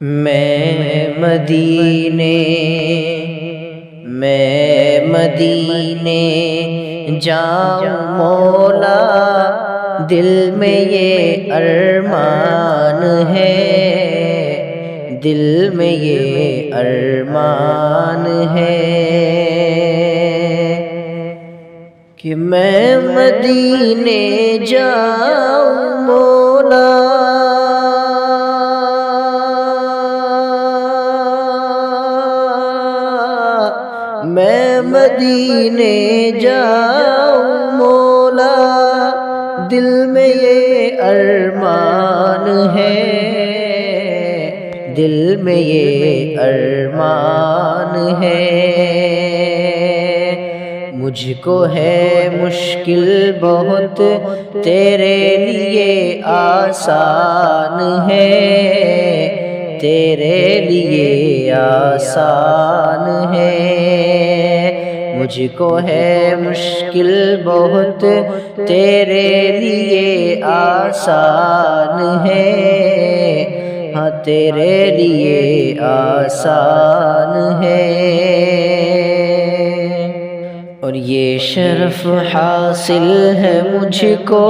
میں مدینے جاؤں مولا، دل میں یہ ارمان ہے، دل میں یہ ارمان ہے کہ میں مدینے جاؤں مولا، میں مدینے جاؤں مولا، دل میں یہ ارمان ہے، دل میں یہ ارمان ہے۔ مجھ کو ہے مشکل بہت، تیرے لیے آسان ہے، تیرے لیے آسان ہے۔ مجھ کو ہے مشکل بہت، تیرے لیے آسان ہے، ہاں تیرے لیے آسان ہے۔ اور یہ شرف حاصل ہے مجھ کو،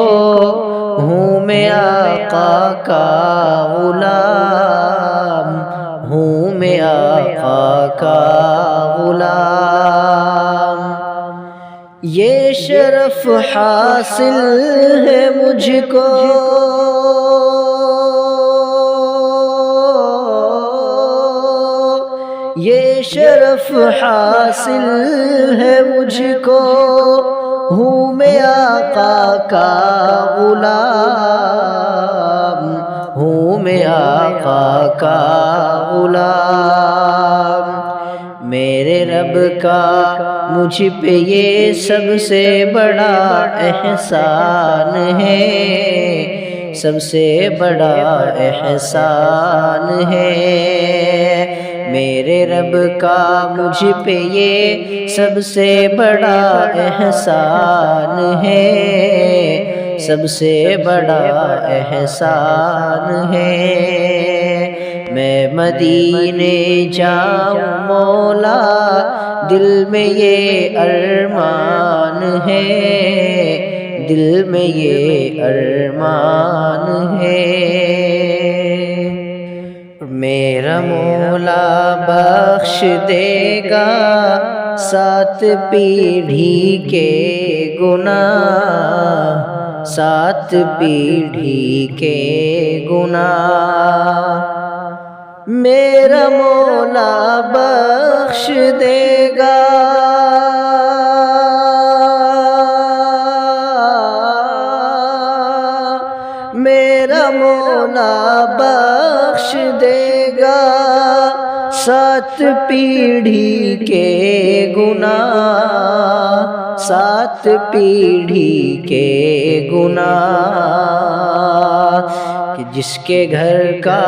ہوں میں آقا کا غلام، ہوں میں آقا کا غلام۔ یہ شرف حاصل ہے مجھ کو، یہ شرف حاصل ہے مجھ کو، ہوں میں آقا کا غلام، ہوں میں آقا کا غلام۔ میرے رب کا مجھ پہ یہ سب سے بڑا احسان ہے، سب سے بڑا احسان ہے۔ میرے رب کا مجھ پہ یہ سب سے بڑا احسان ہے، سب سے بڑا احسان ہے۔ میں مدینے جاؤں مولا، دل میں یہ ارمان ہے، دل میں یہ ارمان ہے۔ میرا مولا بخش دے گا 7 پیڑھی کے گناہ، 7 پیڑھی کے گناہ۔ میرا مولا بخش دے گا، میرا مولا بخش دے گا 7 پیڑھی کے گناہ، 7 پیڑھی کے گناہ۔ کہ جس کے گھر کا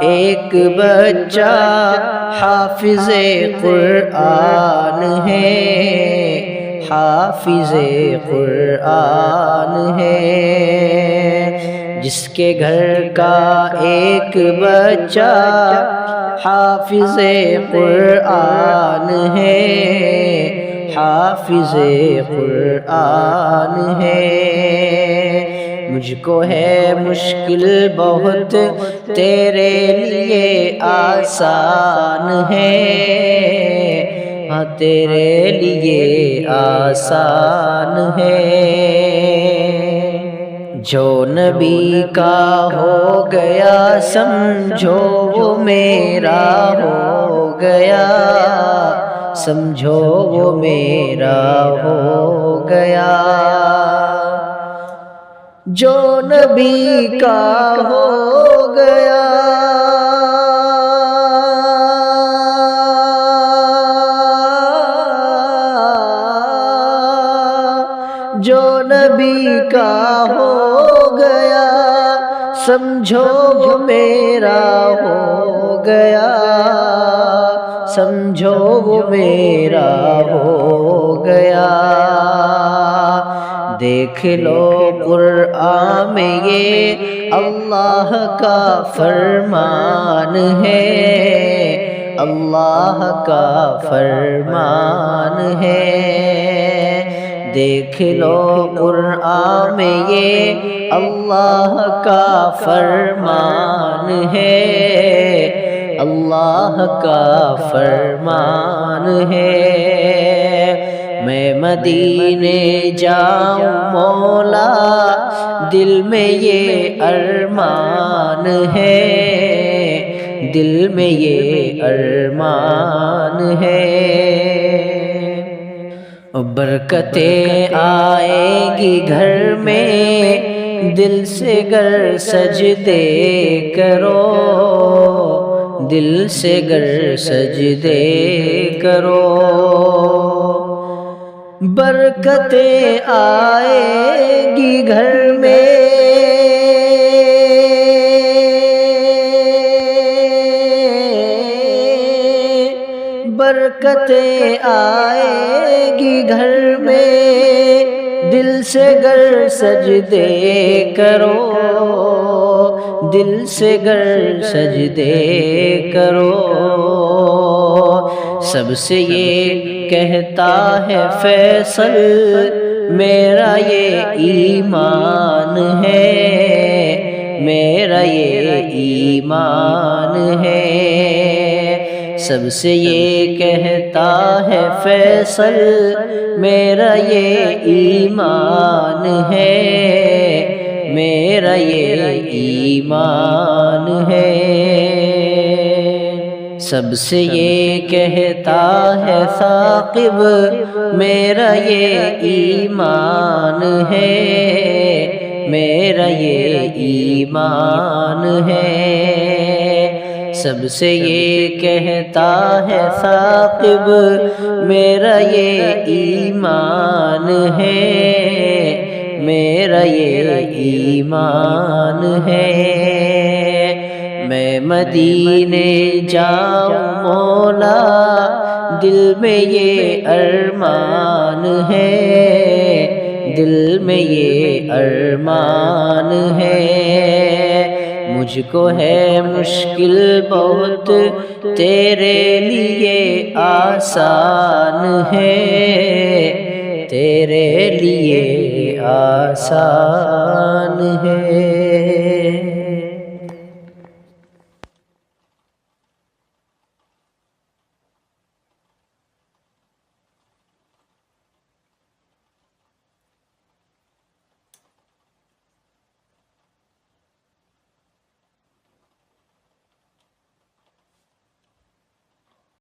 ایک بچہ حافظ قرآن ہے، حافظ قرآن ہے۔ جس کے گھر کا ایک بچہ حافظ قرآن ہے، حافظ قرآن ہے۔ مجھ کو ہے مشکل بہت، تیرے لیے آسان ہے، ہاں تیرے لیے آسان ہے۔ جو نبی کا ہو گیا سمجھو وہ میرا ہو گیا، سمجھو وہ میرا ہو گیا۔ جو نبی کا ہو گیا، جو نبی کا ہو گیا، سمجھو وہ میرا ہو گیا، سمجھو وہ میرا ہو گیا۔ دیکھ لو قرآن میں یہ اللہ کا فرمان ہے، اللہ کا فرمان ہے۔ دیکھ لو قرآن میں یہ اللہ کا فرمان ہے، اللہ کا فرمان ہے۔ میں مدینے جاؤں مولا، دل میں یہ ارمان ہے، دل میں یہ ارمان ہے۔ برکتیں آئیں گی گھر میں، دل سے گر سجدے کرو، دل سے گر سجدے کرو۔ برکتیں آئیں گی گھر میں، برکتیں آئیں گی گھر میں، دل سے گر سجدے کرو، دل سے گر سجدے کرو۔ سب سے یہ کہتا ہے فیصل، میرا یہ ایمان ہے، میرا یہ ایمان ہے۔ سب سے یہ کہتا ہے فیصل، میرا یہ ایمان ہے، میرا یہ ایمان ہے۔ سب سے یہ کہتا ہے ثاقب، میرا یہ ایمان ہے، میرا یہ ایمان ہے۔ سب سے یہ کہتا ہے ثاقب، میرا یہ ایمان ہے، میرا یہ ایمان ہے۔ میں مدینے جاؤں مولا، دل میں یہ ارمان ہے، دل میں یہ ارمان ہے۔ مجھ کو ہے مشکل بہت، تیرے لیے آسان ہے، تیرے لیے آسان ہے۔